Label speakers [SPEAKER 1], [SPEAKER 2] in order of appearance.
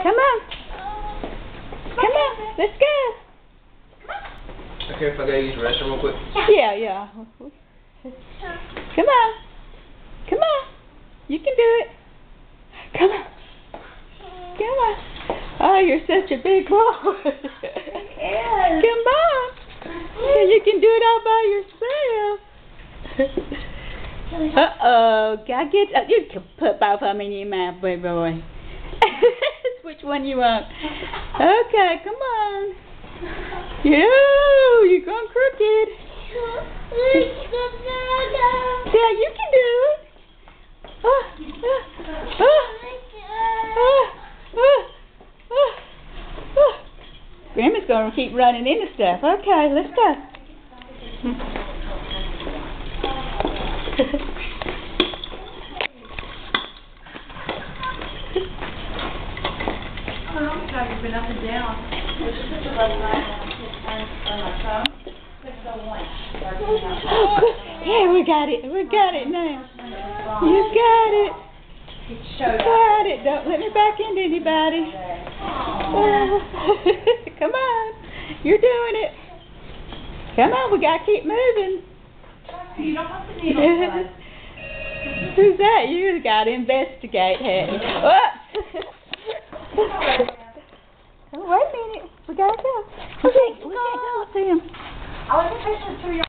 [SPEAKER 1] Come on. Come on. Let's go.
[SPEAKER 2] Okay, if I gotta use the restroom real quick.
[SPEAKER 1] Yeah. Come on. Come on. You can do it. Come on. Come on. Oh, you're such a big boy. Come on. You can do it all by yourself. Uh-oh. You can put both of them in your mouth, big boy. Which one you want? Okay, come on. You're going crooked. Yeah, you can do it. Grandma's going to keep running into stuff. Okay, let's go.
[SPEAKER 3] You've been up and down.
[SPEAKER 1] Yeah, we got it. We got it now. You got it. Got it. Don't let me back into anybody. Come on. You're doing it. Come on, we got to keep moving.
[SPEAKER 3] You don't have to needle.
[SPEAKER 1] Who's that? You got to investigate, haven't you? Oh, wait a minute. We got to go. We can't go. See him.
[SPEAKER 3] I was